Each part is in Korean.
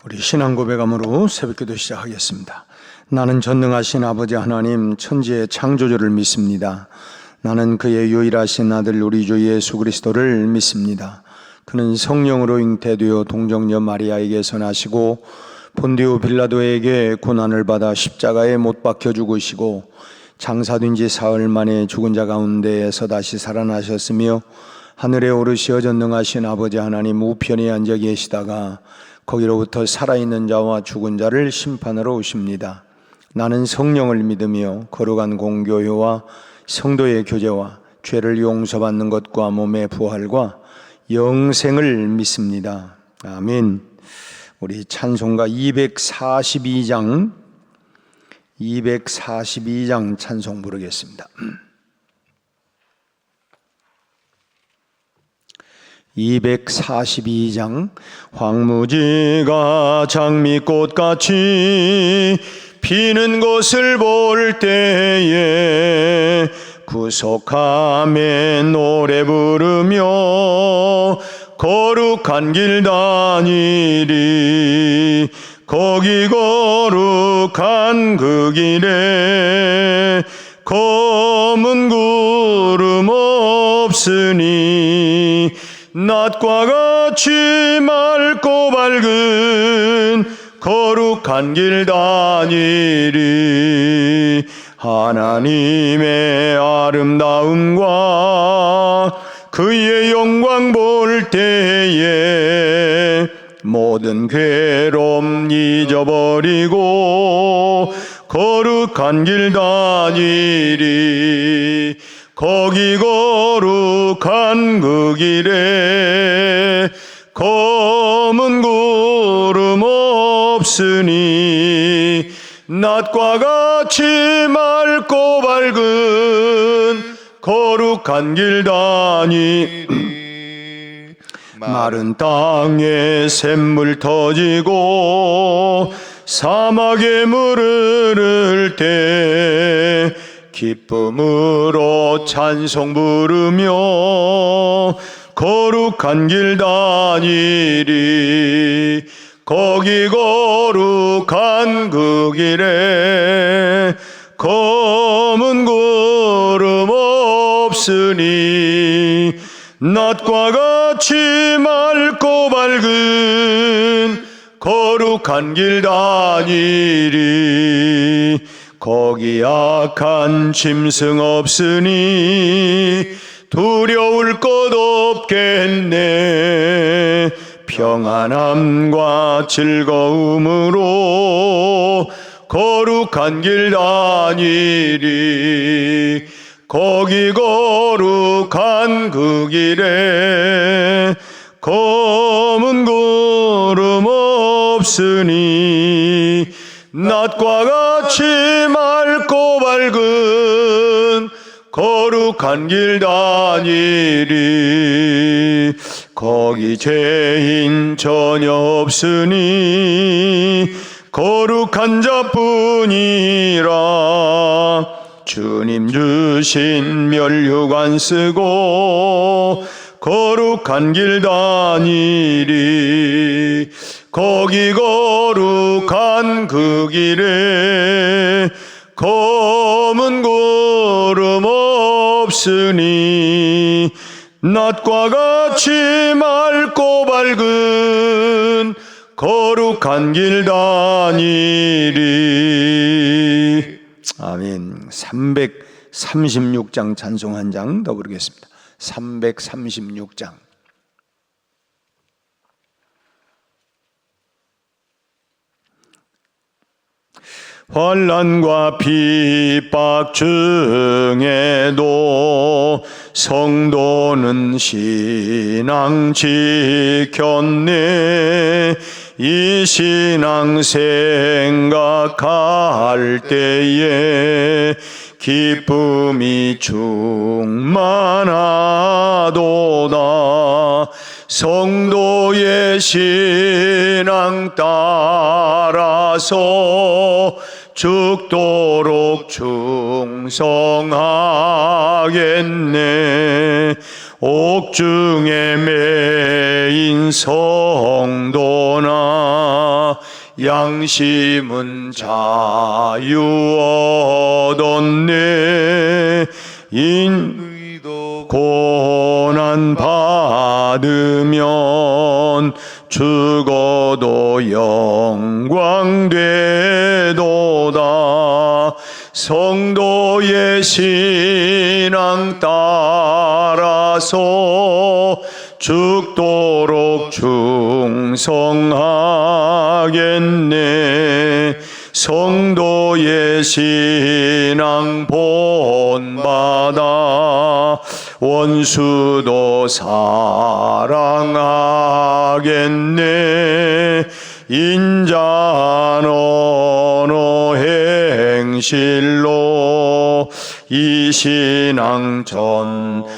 우리 신앙 고백함으로 새벽기도 시작하겠습니다. 나는 전능하신 아버지 하나님 천지의 창조주를 믿습니다. 나는 그의 유일하신 아들 우리 주 예수 그리스도를 믿습니다. 그는 성령으로 잉태되어 동정녀 마리아에게서 나시고 본디오 빌라도에게 고난을 받아 십자가에 못 박혀 죽으시고 장사된 지 사흘 만에 죽은 자 가운데에서 다시 살아나셨으며 하늘에 오르시어 전능하신 아버지 하나님 우편에 앉아 계시다가 거기로부터 살아있는 자와 죽은 자를 심판하러 오십니다. 나는 성령을 믿으며 거룩한 공교회와 성도의 교제와 죄를 용서받는 것과 몸의 부활과 영생을 믿습니다. 아멘. 우리 찬송가 242장 찬송 부르겠습니다. 242장. 황무지가 장미꽃같이 피는 것을 볼 때에 구속함에 노래 부르며 거룩한 길 다니리. 거기 거룩한 그 길에 검은 구름 없으니 낮과 같이 맑고 밝은 거룩한 길 다니리. 하나님의 아름다움과 그의 영광 볼 때에 모든 괴로움 잊어버리고 거룩한 길 다니리. 거기 거룩한 그 길에 검은 구름 없으니 낮과 같이 맑고 밝은 거룩한 길 다니리. 마른 땅에 샘물 터지고 사막에 물 흐를 때 기쁨으로 찬송 부르며 거룩한 길 다니리. 거기 거룩한 그 길에 검은 구름 없으니 낮과 같이 맑고 밝은 거룩한 길 다니리. 거기 악한 짐승 없으니 두려울 것 없겠네. 평안함과 즐거움으로 거룩한 길 다니리. 거기 거룩한 그 길에 검은 구름 없으니 낮과 같이 맑고 밝은 거룩한 길 다니리. 거기 죄인 전혀 없으니 거룩한 자뿐이라. 주님 주신 면류관 쓰고 거룩한 길 다니리. 거기 거룩한 그 길에 검은 구름 없으니 낮과 같이 맑고 밝은 거룩한 길 다니리. 아멘. 336장 찬송 한 장 더 부르겠습니다. 336장. 환난과 핍박 중에도 성도는 신앙 지켰네. 이 신앙 생각할 때에 기쁨이 충만하도다. 성도의 신앙 따라서 죽도록 충성하겠네. 옥중에 매인 성도나 양심은 자유 얻었네. 인의도 고난 받으면 죽어도 영광 되도다. 성도의 신앙 따라서 죽도록 충성하겠네. 성도의 신앙 본받아 원수도 사랑하겠네. 인자한 언어 행실로 이 신앙 전파리라.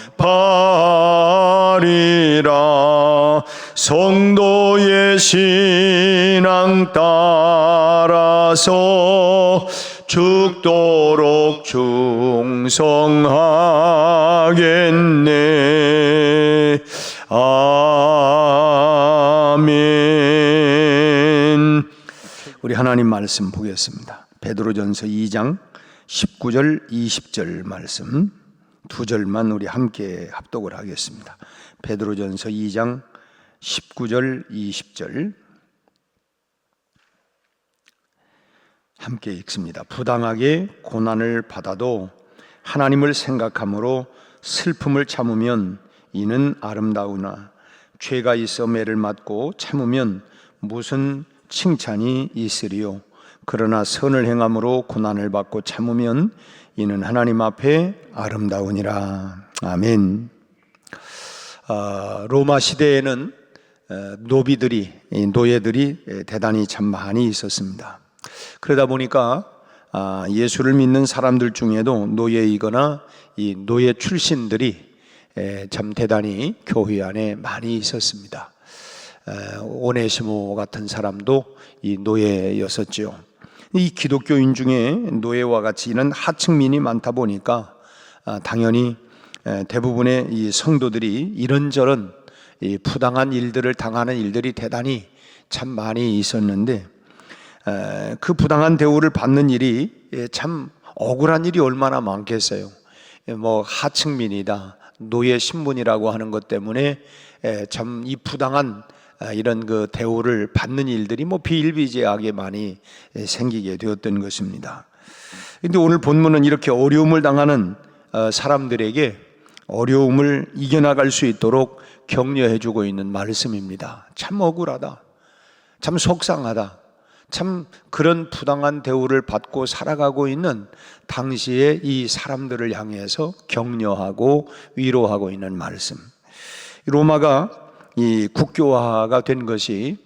성도의 신앙 따라서 죽도록 충성하겠네. 아멘. 우리 하나님 말씀 보겠습니다. 베드로전서 2장 19절 20절 말씀 두 절만 우리 함께 합독을 하겠습니다. 베드로전서 2장 19절 20절 함께 읽습니다. 부당하게 고난을 받아도 하나님을 생각함으로 슬픔을 참으면 이는 아름다우나 죄가 있어 매를 맞고 참으면 무슨 칭찬이 있으리요. 그러나 선을 행함으로 고난을 받고 참으면 이는 하나님 앞에 아름다우니라. 아멘. 로마 시대에는 노예들이 대단히 참 많이 있었습니다. 그러다 보니까 예수를 믿는 사람들 중에도 노예이거나 이 노예 출신들이 참 대단히 교회 안에 많이 있었습니다. 오네시모 같은 사람도 이 노예였었죠. 이 기독교인 중에 노예와 같이 이런 하층민이 많다 보니까 당연히 대부분의 이 성도들이 이런저런 이 부당한 일들을 당하는 일들이 대단히 참 많이 있었는데, 그 부당한 대우를 받는 일이 참 억울한 일이 얼마나 많겠어요. 뭐 하층민이다, 노예 신분이라고 하는 것 때문에 참 이 부당한 이런 그 대우를 받는 일들이 뭐 비일비재하게 많이 생기게 되었던 것입니다. 근데 오늘 본문은 이렇게 어려움을 당하는 사람들에게 어려움을 이겨나갈 수 있도록 격려해 주고 있는 말씀입니다. 참 억울하다, 참 속상하다, 참 그런 부당한 대우를 받고 살아가고 있는 당시의 이 사람들을 향해서 격려하고 위로하고 있는 말씀. 로마가 이 국교화가 된 것이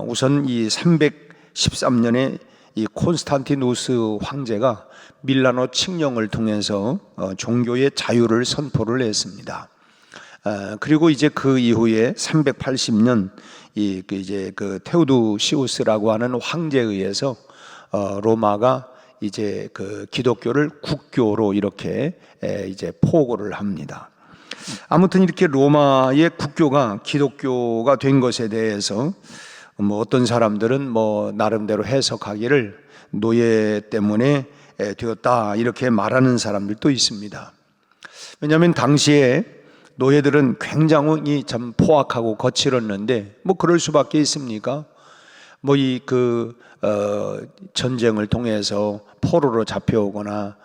우선 이 313년에 이 콘스탄티누스 황제가 밀라노 칙령을 통해서 종교의 자유를 선포를 했습니다. 그리고 이제 그 이후에 380년 이제 그 테오도시우스라고 하는 황제에 의해서 로마가 이제 그 기독교를 국교로 이렇게 이제 포고를 합니다. 아무튼 이렇게 로마의 국교가 기독교가 된 것에 대해서 뭐 어떤 사람들은 뭐 나름대로 해석하기를 노예 때문에 되었다 이렇게 말하는 사람들도 있습니다. 왜냐하면 당시에 노예들은 굉장히 참 포악하고 거칠었는데 뭐 그럴 수밖에 있습니까? 뭐 이 전쟁을 통해서 포로로 잡혀오거나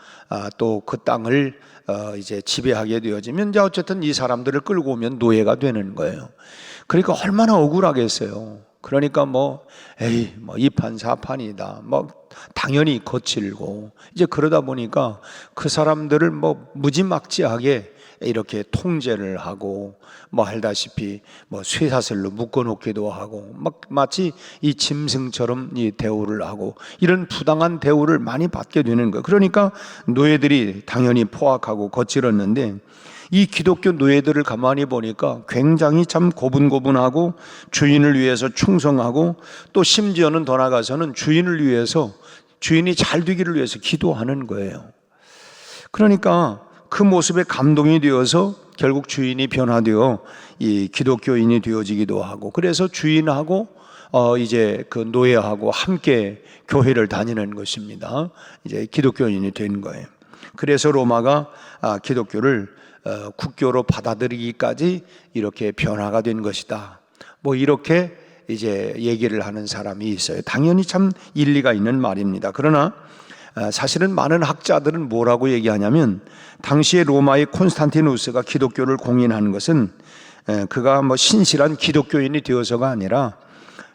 또 그 땅을 이제 지배하게 되어지면 이제 어쨌든 이 사람들을 끌고 오면 노예가 되는 거예요. 그러니까 얼마나 억울하겠어요. 그러니까 뭐 이판사판이다, 뭐 당연히 거칠고 이제 그러다 보니까 그 사람들을 뭐 무지막지하게 이렇게 통제를 하고 뭐 알다시피 뭐 쇠사슬로 묶어놓기도 하고 막 마치 이 짐승처럼 이 대우를 하고 이런 부당한 대우를 많이 받게 되는 거예요. 그러니까 노예들이 당연히 포악하고 거칠었는데 이 기독교 노예들을 가만히 보니까 굉장히 참 고분고분하고 주인을 위해서 충성하고 또 심지어는 더 나아가서는 주인을 위해서, 주인이 잘 되기를 위해서 기도하는 거예요. 그러니까 그 모습에 감동이 되어서 결국 주인이 변화되어 이 기독교인이 되어지기도 하고, 그래서 주인하고 이제 그 노예하고 함께 교회를 다니는 것입니다. 이제 기독교인이 된 거예요. 그래서 로마가 기독교를 국교로 받아들이기까지 이렇게 변화가 된 것이다. 뭐 이렇게 이제 얘기를 하는 사람이 있어요. 당연히 참 일리가 있는 말입니다. 그러나 사실은 많은 학자들은 뭐라고 얘기하냐면, 당시에 로마의 콘스탄티누스가 기독교를 공인한 것은 그가 뭐 신실한 기독교인이 되어서가 아니라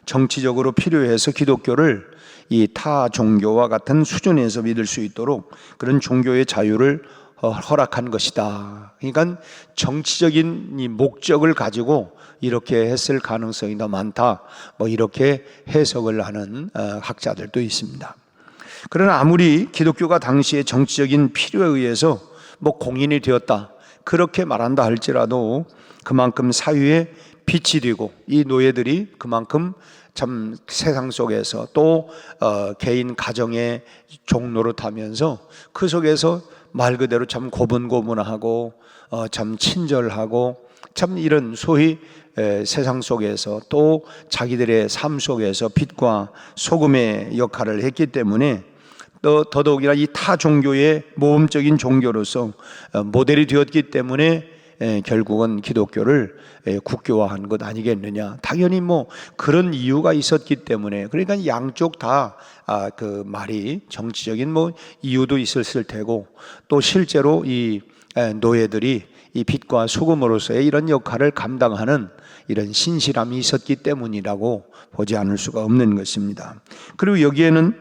정치적으로 필요해서 기독교를 이 타 종교와 같은 수준에서 믿을 수 있도록 그런 종교의 자유를 허락한 것이다. 그러니까 정치적인 이 목적을 가지고 이렇게 했을 가능성이 더 많다. 뭐 이렇게 해석을 하는 학자들도 있습니다. 그러나 아무리 기독교가 당시의 정치적인 필요에 의해서 뭐 공인이 되었다, 그렇게 말한다 할지라도 그만큼 사회에 빛이 되고 이 노예들이 그만큼 참 세상 속에서 또 개인 가정의 종노릇하면서 그 속에서 말 그대로 참 고분고분하고 참 친절하고 참 이런 소위 세상 속에서 또 자기들의 삶 속에서 빛과 소금의 역할을 했기 때문에 또 더더욱이나 이 타 종교의 모범적인 종교로서 모델이 되었기 때문에 결국은 기독교를 국교화한 것 아니겠느냐. 당연히 뭐 그런 이유가 있었기 때문에, 그러니까 양쪽 다 그 말이 정치적인 뭐 이유도 있었을 테고, 또 실제로 이 노예들이 이 빛과 소금으로서의 이런 역할을 감당하는 이런 신실함이 있었기 때문이라고 보지 않을 수가 없는 것입니다. 그리고 여기에는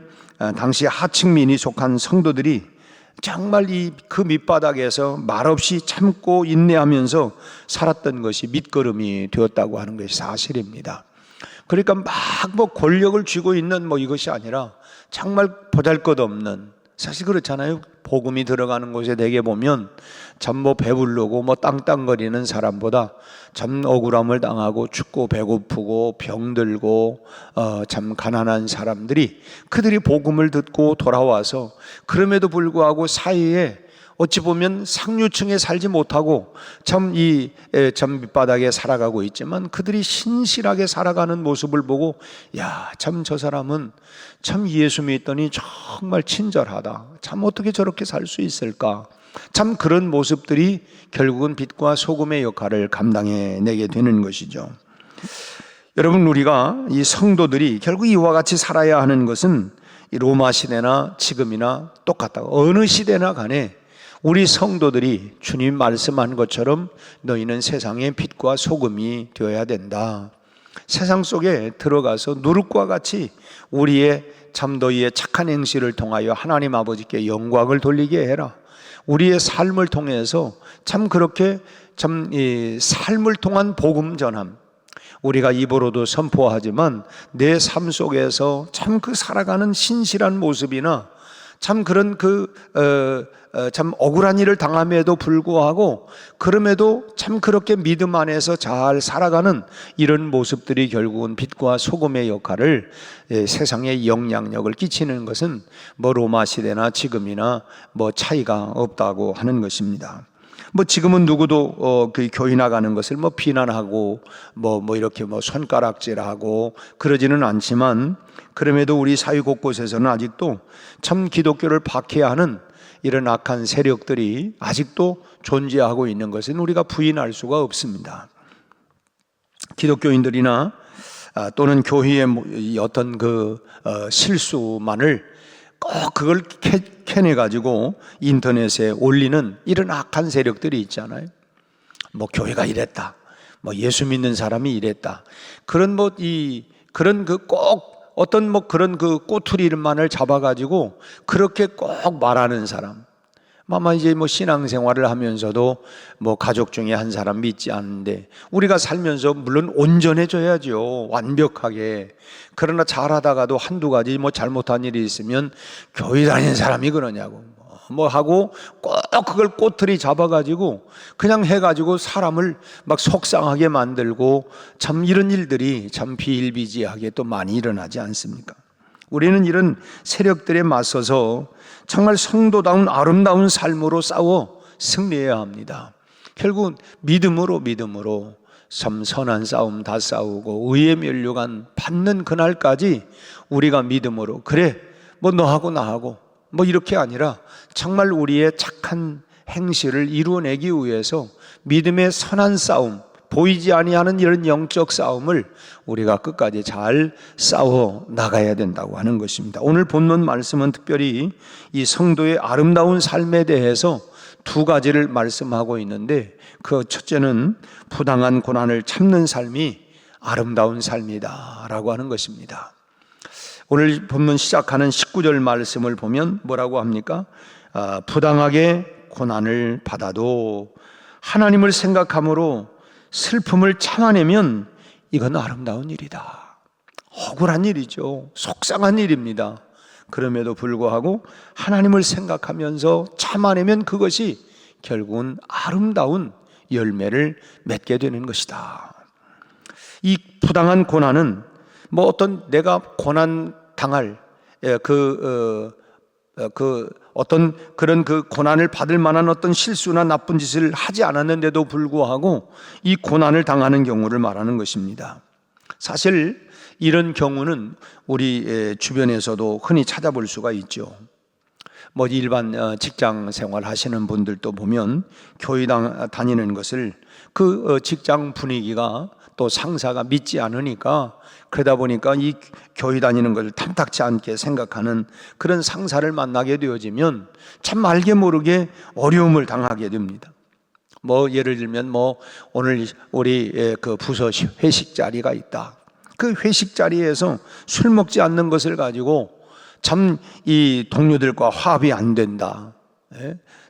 당시 하층민이 속한 성도들이 정말 그 밑바닥에서 말없이 참고 인내하면서 살았던 것이 밑거름이 되었다고 하는 것이 사실입니다. 그러니까 막 뭐 권력을 쥐고 있는 뭐 이것이 아니라 정말 보잘것없는, 사실 그렇잖아요. 복음이 들어가는 곳에 대개 보면 참 뭐 배부르고 뭐 땅땅거리는 사람보다 참 억울함을 당하고 춥고 배고프고 병들고 참 가난한 사람들이, 그들이 복음을 듣고 돌아와서 그럼에도 불구하고 사이에 어찌 보면 상류층에 살지 못하고 참 밑바닥에 살아가고 있지만 그들이 신실하게 살아가는 모습을 보고, 야, 참 저 사람은 참 예수 믿더니 정말 친절하다. 참 어떻게 저렇게 살 수 있을까? 참 그런 모습들이 결국은 빛과 소금의 역할을 감당해내게 되는 것이죠. 여러분, 우리가 이 성도들이 결국 이와 같이 살아야 하는 것은 이 로마 시대나 지금이나 똑같다고, 어느 시대나 간에 우리 성도들이 주님 말씀한 것처럼 너희는 세상의 빛과 소금이 되어야 된다. 세상 속에 들어가서 누룩과 같이 우리의 참 너희의 착한 행실을 통하여 하나님 아버지께 영광을 돌리게 해라. 우리의 삶을 통해서 참 그렇게 참 이 삶을 통한 복음 전함, 우리가 입으로도 선포하지만 내 삶 속에서 참 그 살아가는 신실한 모습이나 참 그런 참 억울한 일을 당함에도 불구하고 그럼에도 참 그렇게 믿음 안에서 잘 살아가는 이런 모습들이 결국은 빛과 소금의 역할을 세상에 영향력을 끼치는 것은 뭐 로마 시대나 지금이나 뭐 차이가 없다고 하는 것입니다. 뭐 지금은 누구도 그 교회 나가는 것을 뭐 비난하고 뭐 이렇게 뭐 손가락질하고 그러지는 않지만, 그럼에도 우리 사회 곳곳에서는 아직도 참 기독교를 박해하는 이런 악한 세력들이 아직도 존재하고 있는 것은 우리가 부인할 수가 없습니다. 기독교인들이나 또는 교회의 어떤 실수만을 꼭 그걸 캐내가지고 인터넷에 올리는 이런 악한 세력들이 있잖아요. 뭐 교회가 이랬다, 뭐 예수 믿는 사람이 이랬다, 그런 어떤 그런 꼬투리만을 잡아가지고 그렇게 꼭 말하는 사람. 아마 이제 뭐 신앙생활을 하면서도 뭐 가족 중에 한 사람 믿지 않는데, 우리가 살면서 물론 온전해져야죠, 완벽하게. 그러나 잘하다가도 한두 가지 뭐 잘못한 일이 있으면 교회 다니는 사람이 그러냐고 뭐 하고 꼭 그걸 꼬투리 잡아가지고 그냥 해가지고 사람을 막 속상하게 만들고, 참 이런 일들이 참 비일비재하게 또 많이 일어나지 않습니까? 우리는 이런 세력들에 맞서서 정말 성도다운 아름다운 삶으로 싸워 승리해야 합니다. 결국 믿음으로 참 선한 싸움 다 싸우고 의의 면류관 받는 그날까지 우리가 믿음으로 그래 뭐 너하고 나하고 뭐 이렇게 아니라 정말 우리의 착한 행실을 이루어내기 위해서 믿음의 선한 싸움, 보이지 아니하는 이런 영적 싸움을 우리가 끝까지 잘 싸워 나가야 된다고 하는 것입니다. 오늘 본문 말씀은 특별히 이 성도의 아름다운 삶에 대해서 두 가지를 말씀하고 있는데, 그 첫째는 부당한 고난을 참는 삶이 아름다운 삶이다 라고 하는 것입니다. 오늘 본문 시작하는 19절 말씀을 보면 뭐라고 합니까? 부당하게 고난을 받아도 하나님을 생각함으로 슬픔을 참아내면 이건 아름다운 일이다. 억울한 일이죠. 속상한 일입니다. 그럼에도 불구하고 하나님을 생각하면서 참아내면 그것이 결국은 아름다운 열매를 맺게 되는 것이다. 이 부당한 고난은 뭐 어떤 내가 고난 당할 어떤 그런 그 고난을 받을 만한 어떤 실수나 나쁜 짓을 하지 않았는데도 불구하고 이 고난을 당하는 경우를 말하는 것입니다. 사실 이런 경우는 우리 주변에서도 흔히 찾아볼 수가 있죠. 뭐 일반 직장 생활 하시는 분들도 보면 교회 다니는 것을 그 직장 분위기가 또 상사가 믿지 않으니까, 그러다 보니까 이 교회 다니는 것을 탐탁치 않게 생각하는 그런 상사를 만나게 되어지면 참 알게 모르게 어려움을 당하게 됩니다. 뭐 예를 들면 뭐 오늘 우리 그 부서 회식 자리가 있다. 그 회식 자리에서 술 먹지 않는 것을 가지고 참 이 동료들과 화합이 안 된다.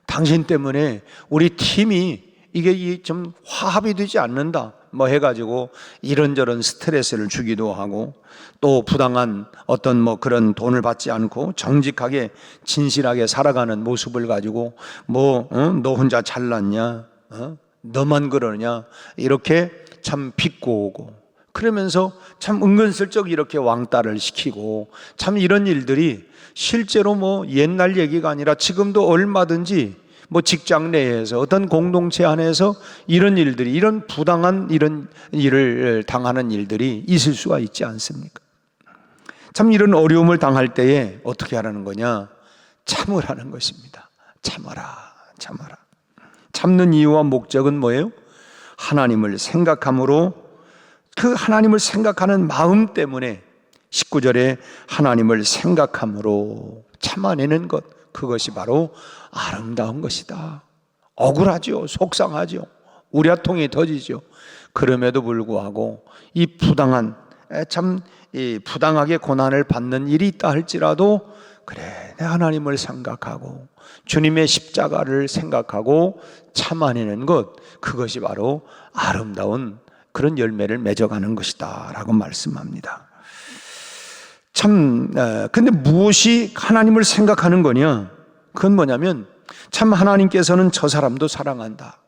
당신 때문에 우리 팀이 이게 좀 화합이 되지 않는다. 뭐 해가지고 이런저런 스트레스를 주기도 하고, 또 부당한 어떤 뭐 그런 돈을 받지 않고 정직하게 진실하게 살아가는 모습을 가지고 뭐 너 혼자 잘났냐, 너만 그러냐, 이렇게 참 비꼬고 오고, 그러면서 참 은근슬쩍 이렇게 왕따를 시키고, 참 이런 일들이 실제로 뭐 옛날 얘기가 아니라 지금도 얼마든지 뭐 직장 내에서 어떤 공동체 안에서 이런 일들이, 이런 부당한 이런 일을 당하는 일들이 있을 수가 있지 않습니까? 참 이런 어려움을 당할 때에 어떻게 하라는 거냐? 참으라는 것입니다. 참아라, 참아라. 참는 이유와 목적은 뭐예요? 하나님을 생각함으로, 그 하나님을 생각하는 마음 때문에 19절에 하나님을 생각함으로 참아내는 것, 그것이 바로 아름다운 것이다. 억울하죠. 속상하죠. 우려통이 터지죠. 그럼에도 불구하고 이 부당하게 고난을 받는 일이 있다 할지라도, 그래, 내 하나님을 생각하고 주님의 십자가를 생각하고 참아내는 것, 그것이 바로 아름다운 그런 열매를 맺어가는 것이다 라고 말씀합니다. 근데 무엇이 하나님을 생각하는 거냐? 그건 뭐냐면, 참 하나님께서는 저 사람도 사랑한다.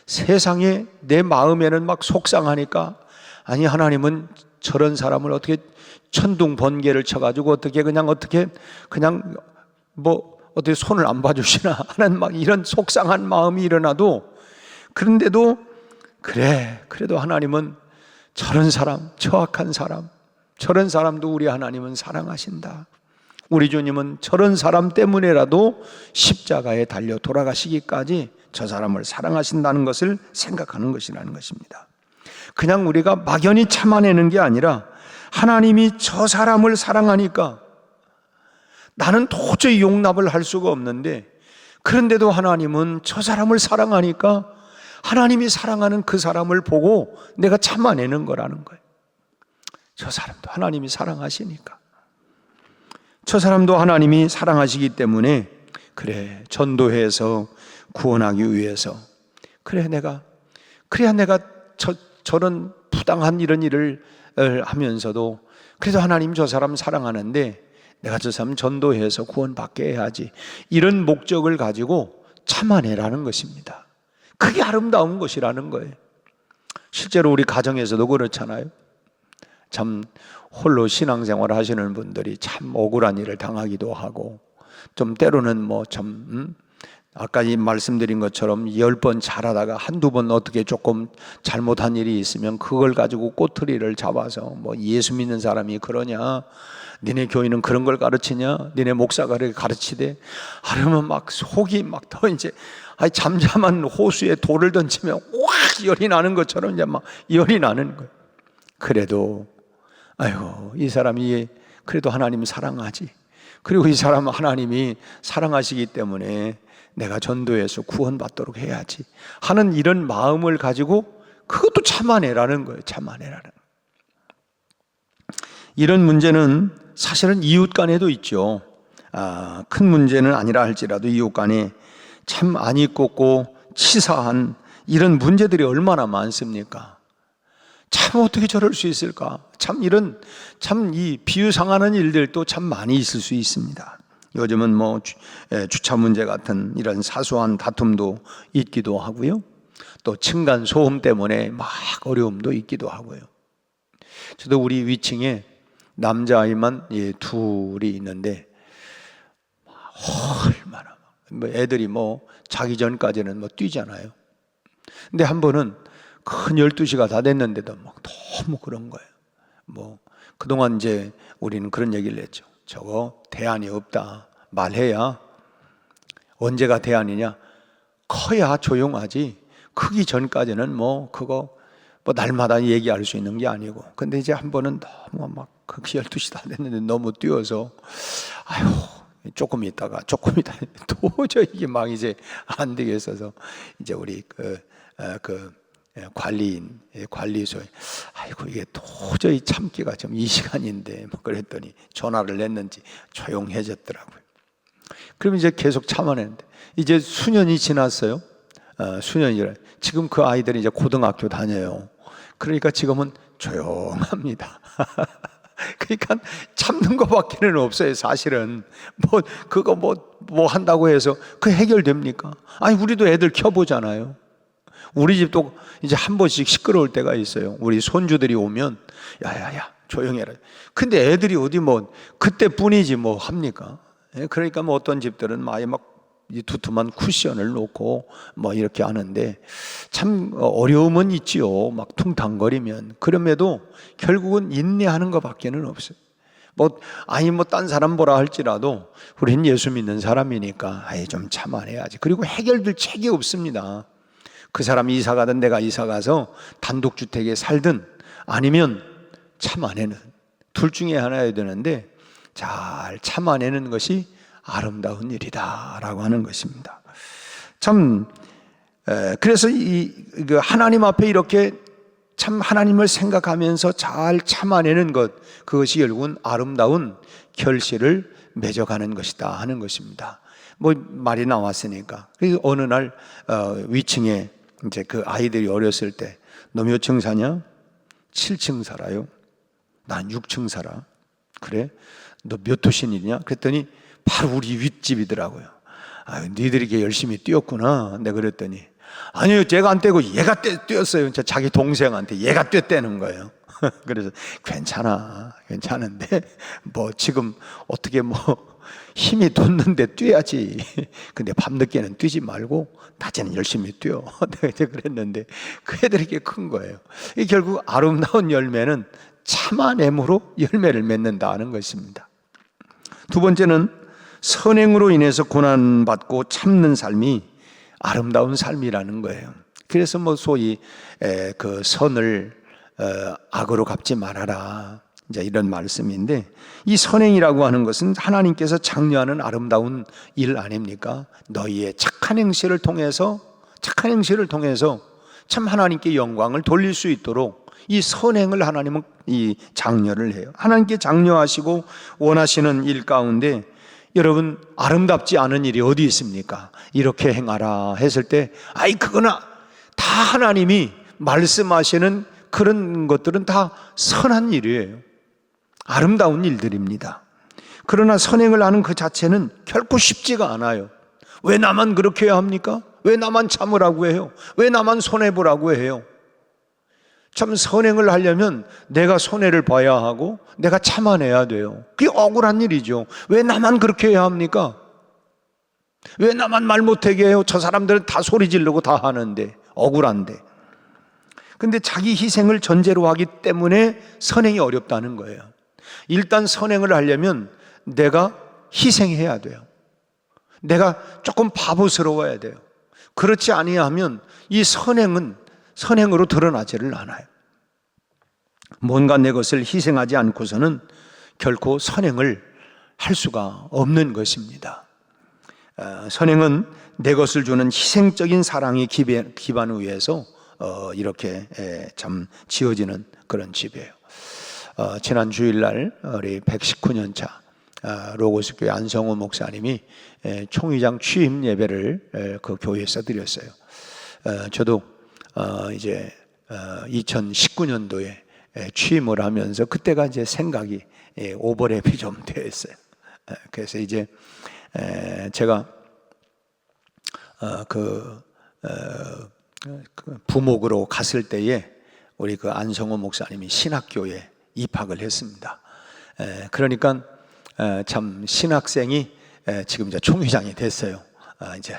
세상에 내 마음에는 막 속상하니까, 아니 하나님은 저런 사람을 어떻게 천둥 번개를 쳐가지고 어떻게 손을 안 봐주시나 하는 막 이런 속상한 마음이 일어나도, 그런데도 그래도 하나님은 저런 사람, 저 악한 사람, 저런 사람도 우리 하나님은 사랑하신다. 우리 주님은 저런 사람 때문에라도 십자가에 달려 돌아가시기까지 저 사람을 사랑하신다는 것을 생각하는 것이라는 것입니다. 그냥 우리가 막연히 참아내는 게 아니라, 하나님이 저 사람을 사랑하니까 나는 도저히 용납을 할 수가 없는데, 그런데도 하나님은 저 사람을 사랑하니까 하나님이 사랑하는 그 사람을 보고 내가 참아내는 거라는 거예요. 저 사람도 하나님이 사랑하시니까, 저 사람도 하나님이 사랑하시기 때문에, 그래, 전도해서 구원하기 위해서, 그래야 내가 저런 부당한 이런 일을 하면서도 그래도 하나님 저 사람 사랑하는데 내가 저 사람 전도해서 구원받게 해야지, 이런 목적을 가지고 참아내라는 것입니다. 그게 아름다운 것이라는 거예요. 실제로 우리 가정에서도 그렇잖아요. 참 홀로 신앙생활 하시는 분들이 참 억울한 일을 당하기도 하고, 좀 때로는 뭐 참 아까 이 말씀드린 것처럼 10번 잘하다가 한두 번 어떻게 조금 잘못한 일이 있으면 그걸 가지고 꼬투리를 잡아서 뭐 예수 믿는 사람이 그러냐, 니네 교인은 그런 걸 가르치냐, 니네 목사가 그렇게 가르치대, 하려면 막 속이 막 더 이제 잠잠한 호수에 돌을 던지면 확 열이 나는 것처럼 이제 막 열이 나는 거예요. 그래도 아이고, 이 사람이 그래도 하나님 사랑하지, 그리고 이 사람은 하나님이 사랑하시기 때문에 내가 전도해서 구원받도록 해야지 하는 이런 마음을 가지고, 그것도 참아내라는 거예요. 참아내라는 거예요. 이런 문제는 사실은 이웃 간에도 있죠. 큰 문제는 아니라 할지라도 이웃 간에 참 안이 꽂고 치사한 이런 문제들이 얼마나 많습니까? 참 어떻게 저럴 수 있을까? 참 이런 이 비유상하는 일들도 참 많이 있을 수 있습니다. 요즘은 뭐 주차 문제 같은 이런 사소한 다툼도 있기도 하고요. 또 층간 소음 때문에 막 어려움도 있기도 하고요. 저도 우리 위층에 남자아이만 둘이 있는데 얼마나 뭐 애들이 뭐 자기 전까지는 뭐 뛰잖아요. 근데 한 번은 큰 12시가 다 됐는데도 막 너무 그런 거예요. 뭐 그동안 이제 우리는 그런 얘기를 했죠. 저거 대안이 없다. 말해야. 언제가 대안이냐? 커야 조용하지. 크기 전까지는 뭐 그거 뭐 날마다 얘기할 수 있는 게 아니고. 근데 이제 한 번은 너무 막 12시 다 됐는데 너무 뛰어서 아유, 조금 있다가 도저히 이게 막 이제 안 되겠어서 이제 우리 관리소에 아이고 이게 도저히 참기가 좀 이 시간인데 뭐 그랬더니 전화를 했는지 조용해졌더라고요. 그럼 이제 계속 참아냈는데 이제 수년이 지났어요. 수년이래. 지금 그 아이들이 이제 고등학교 다녀요. 그러니까 지금은 조용합니다. 그러니까 참는 것밖에는 없어요. 사실은 뭐 그거 뭐 한다고 해서 그 해결됩니까? 아니 우리도 애들 켜보잖아요. 우리 집도 이제 한 번씩 시끄러울 때가 있어요. 우리 손주들이 오면 야야야 조용해라. 근데 애들이 어디 뭐 그때뿐이지 뭐 합니까? 그러니까 뭐 어떤 집들은 아예 막 이 두툼한 쿠션을 놓고 뭐 이렇게 하는데 참 어려움은 있지요. 막 퉁탕거리면. 그럼에도 결국은 인내하는 것밖에는 없어요. 뭐 딴 사람 보라 할지라도 우리는 예수 믿는 사람이니까 좀 참아내야지. 그리고 해결될 책이 없습니다. 그 사람이 이사 가든 내가 이사 가서 단독주택에 살든 아니면 참아내는 둘 중에 하나여야 되는데 잘 참아내는 것이 아름다운 일이다 라고 하는 것입니다. 참 그래서 하나님 앞에 이렇게 참 하나님을 생각하면서 잘 참아내는 것, 그것이 결국은 아름다운 결실을 맺어가는 것이다 하는 것입니다. 뭐 말이 나왔으니까. 그래서 어느 날 위층에 이제 그 아이들이 어렸을 때 너 몇 층 사냐? 7층 살아요. 난 6층 살아. 그래? 너 몇 호신이냐? 그랬더니 바로 우리 윗집이더라고요. 니들이 이렇게 열심히 뛰었구나. 내가 그랬더니 아니요, 제가 안 떼고 얘가 뛰었어요. 자기 동생한테 얘가 뛰었다는 거예요. 그래서 괜찮은데 뭐 지금 어떻게 뭐 힘이 돋는데 뛰어야지. 근데 밤늦게는 뛰지 말고 낮에는 열심히 뛰어. 내가 이제 그랬는데 그 애들이 이렇게 큰 거예요. 이 결국 아름다운 열매는 참아냄으로 열매를 맺는다는 것입니다. 두 번째는 선행으로 인해서 고난받고 참는 삶이 아름다운 삶이라는 거예요. 그래서 뭐 소위 그 선을 악으로 갚지 말아라, 이제 이런 말씀인데, 이 선행이라고 하는 것은 하나님께서 장려하는 아름다운 일 아닙니까? 너희의 착한 행실을 통해서 참 하나님께 영광을 돌릴 수 있도록 이 선행을 하나님은 이 장려를 해요. 하나님께 장려하시고 원하시는 일 가운데 여러분, 아름답지 않은 일이 어디 있습니까? 이렇게 행하라 했을 때 그거나 다 하나님이 말씀하시는 그런 것들은 다 선한 일이에요. 아름다운 일들입니다. 그러나 선행을 하는 그 자체는 결코 쉽지가 않아요. 왜 나만 그렇게 해야 합니까? 왜 나만 참으라고 해요? 왜 나만 손해보라고 해요? 참 선행을 하려면 내가 손해를 봐야 하고 내가 참아내야 돼요. 그게 억울한 일이죠. 왜 나만 그렇게 해야 합니까? 왜 나만 말 못하게 해요? 저 사람들은 다 소리 지르고 다 하는데, 억울한데. 근데 자기 희생을 전제로 하기 때문에 선행이 어렵다는 거예요. 일단 선행을 하려면 내가 희생해야 돼요. 내가 조금 바보스러워야 돼요. 그렇지 아니하면 이 선행은 선행으로 드러나지를 않아요. 뭔가 내 것을 희생하지 않고서는 결코 선행을 할 수가 없는 것입니다. 선행은 내 것을 주는 희생적인 사랑의 기반 위에서 이렇게 참 지어지는 그런 집이에요. 지난 주일날 우리 119년차 로고스 교회 안성호 목사님이 총회장 취임 예배를 그 교회에서 드렸어요. 저도 이제 2019년도에 취임을 하면서 그때가 이제 생각이 오버랩이 좀 됐어요. 그래서 이제 제가 그 부목으로 갔을 때에 우리 그 안성호 목사님이 신학교에 입학을 했습니다. 그러니까 참 신학생이 지금 이제 총회장이 됐어요. 이제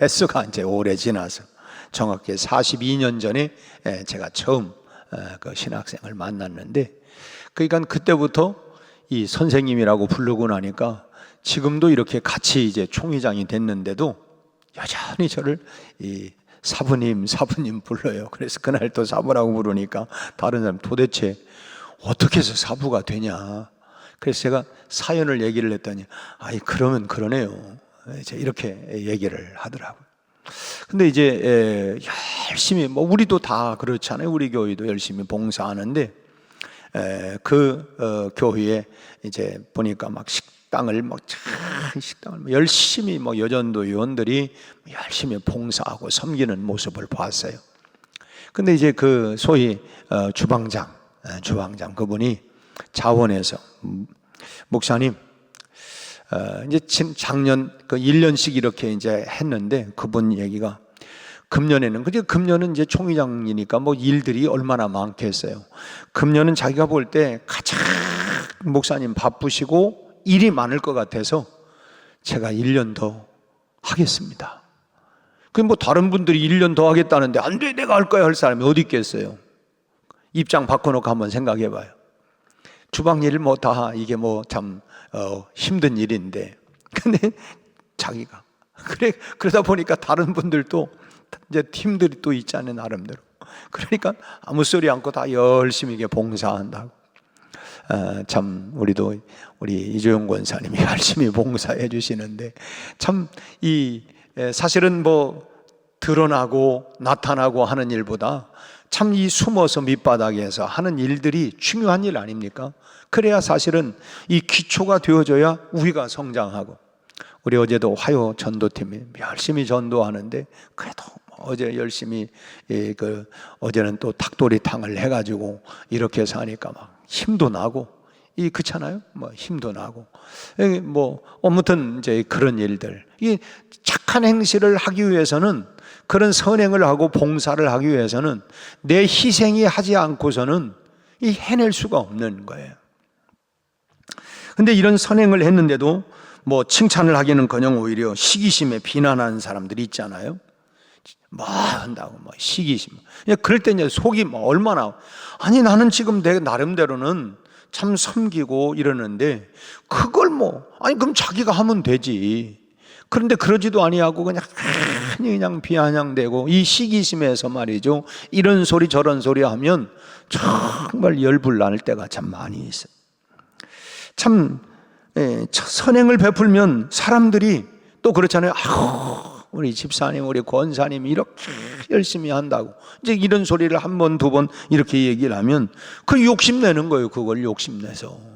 횟수가 이제 오래 지나서 정확히 42년 전에 제가 처음 그 신학생을 만났는데, 그러니까 그때부터 이 선생님이라고 부르고 나니까 지금도 이렇게 같이 이제 총회장이 됐는데도 여전히 저를 이 사부님 불러요. 그래서 그날 또 사부라고 부르니까 다른 사람 도대체 어떻게 해서 사부가 되냐. 그래서 제가 사연을 얘기를 했더니 아이 그러면 그러네요. 이렇게 얘기를 하더라고요. 근데 이제 열심히 뭐 우리도 다 그렇잖아요. 우리 교회도 열심히 봉사하는데 그 교회에 이제 보니까 막 식당을 열심히 뭐 여전도 요원들이 열심히 봉사하고 섬기는 모습을 보았어요. 근데 이제 그 소위 주방장 그분이 자원에서 목사님 이제 작년 그 1년씩 이렇게 이제 했는데 그분 얘기가 금년은 이제 총회장이니까 뭐 일들이 얼마나 많겠어요. 금년은 자기가 볼 때 가장 목사님 바쁘시고 일이 많을 것 같아서 제가 1년 더 하겠습니다. 그 뭐 다른 분들이 1년 더 하겠다는데 안 돼, 내가 할 거야 할 사람이 어디 있겠어요. 입장 바꿔놓고 한번 생각해 봐요. 주방 일 뭐 다 이게 뭐 참 힘든 일인데, 근데 자기가 그러다 보니까 다른 분들도 이제 팀들이 또 있잖아요, 나름대로. 그러니까 아무 소리 않고 다 열심히 이게 봉사한다고. 참 우리 이조영 권사님이 열심히 봉사해 주시는데 참 사실은 뭐 드러나고 나타나고 하는 일보다 참 이 숨어서 밑바닥에서 하는 일들이 중요한 일 아닙니까? 그래야 사실은 이 기초가 되어져야 우리가 성장하고. 우리 어제도 화요 전도팀이 열심히 전도하는데 그래도 어제 열심히 어제는 또 닭도리탕을 해가지고 이렇게 해서 하니까 막 힘도 나고 그렇잖아요. 뭐 힘도 나고 뭐 아무튼 이제 그런 일들, 이 착한 행실을 하기 위해서는, 그런 선행을 하고 봉사를 하기 위해서는 내 희생이 하지 않고서는 해낼 수가 없는 거예요. 근데 이런 선행을 했는데도 뭐 칭찬을 하기는커녕 오히려 시기심에 비난하는 사람들이 있잖아요. 뭐 한다고 뭐 시기심. 그럴 때 이제 속이 뭐 얼마나, 아니 나는 지금 내 나름대로는 참 섬기고 이러는데 그걸 그럼 자기가 하면 되지. 그런데 그러지도 아니하고 그냥 비아냥대고, 이 시기심에서 말이죠, 이런 소리 저런 소리 하면 정말 열불 날 때가 참 많이 있어요. 참 선행을 베풀면 사람들이 또 그렇잖아요. 우리 집사님, 우리 권사님이 이렇게 열심히 한다고 이제 이런 소리를 한 번, 두 번 이렇게 얘기를 하면 그 욕심내는 거예요. 그걸 욕심내서.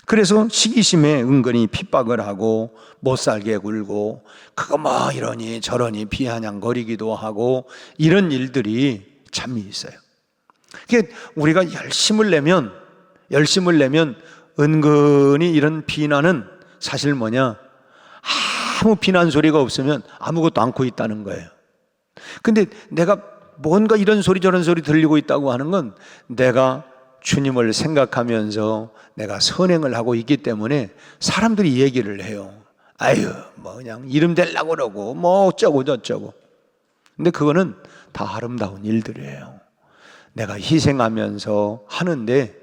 그래서 시기심에 은근히 핍박을 하고 못살게 굴고 그거 뭐 이러니 저러니 비아냥거리기도 하고 이런 일들이 참 있어요. 우리가 열심을 내면 은근히 이런 비난은 사실 뭐냐, 아무 비난 소리가 없으면 아무것도 않고 있다는 거예요. 근데 내가 뭔가 이런 소리 저런 소리 들리고 있다고 하는 건 내가 주님을 생각하면서 내가 선행을 하고 있기 때문에 사람들이 얘기를 해요. 아유, 뭐 그냥 이름 대려고 그러고 뭐 어쩌고 저쩌고. 근데 그거는 다 아름다운 일들이에요. 내가 희생하면서 하는데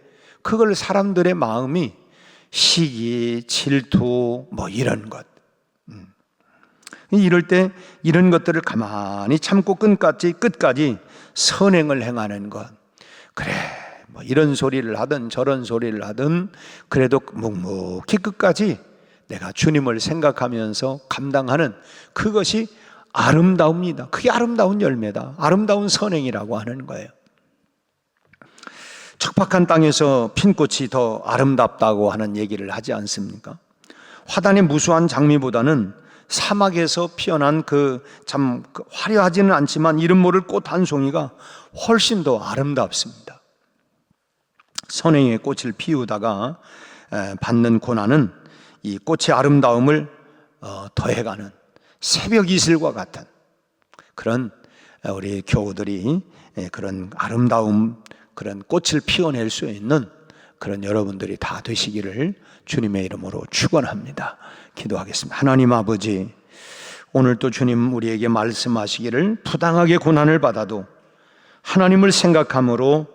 그걸 사람들의 마음이 시기, 질투 뭐 이런 것, 이럴 때 이런 것들을 가만히 참고 끝까지 선행을 행하는 것. 그래, 뭐 이런 소리를 하든 저런 소리를 하든 그래도 묵묵히 끝까지 내가 주님을 생각하면서 감당하는 그것이 아름다움이다. 그게 아름다운 열매다. 아름다운 선행이라고 하는 거예요. 척박한 땅에서 핀 꽃이 더 아름답다고 하는 얘기를 하지 않습니까? 화단의 무수한 장미보다는 사막에서 피어난 참 화려하지는 않지만 이름 모를 꽃 한 송이가 훨씬 더 아름답습니다. 선행의 꽃을 피우다가 받는 고난은 이 꽃의 아름다움을 더해가는 새벽 이슬과 같은 그런 우리 교우들이 그런 아름다움, 그런 꽃을 피워낼 수 있는 그런 여러분들이 다 되시기를 주님의 이름으로 축원합니다. 기도하겠습니다. 하나님 아버지, 오늘 또 주님 우리에게 말씀하시기를 부당하게 고난을 받아도 하나님을 생각함으로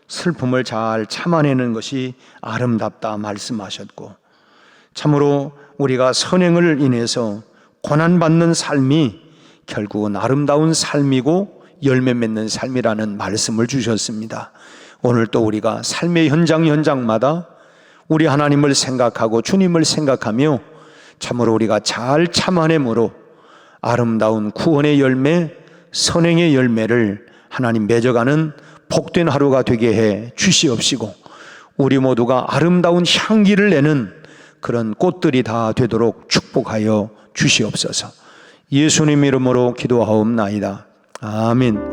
슬픔을 잘 참아내는 것이 아름답다 말씀하셨고, 참으로 우리가 선행을 인해서 고난받는 삶이 결국은 아름다운 삶이고 열매 맺는 삶이라는 말씀을 주셨습니다. 오늘 또 우리가 삶의 현장마다 우리 하나님을 생각하고 주님을 생각하며 참으로 우리가 잘 참아내므로 아름다운 구원의 열매, 선행의 열매를 하나님 맺어가는 복된 하루가 되게 해 주시옵시고, 우리 모두가 아름다운 향기를 내는 그런 꽃들이 다 되도록 축복하여 주시옵소서. 예수님 이름으로 기도하옵나이다. 아멘.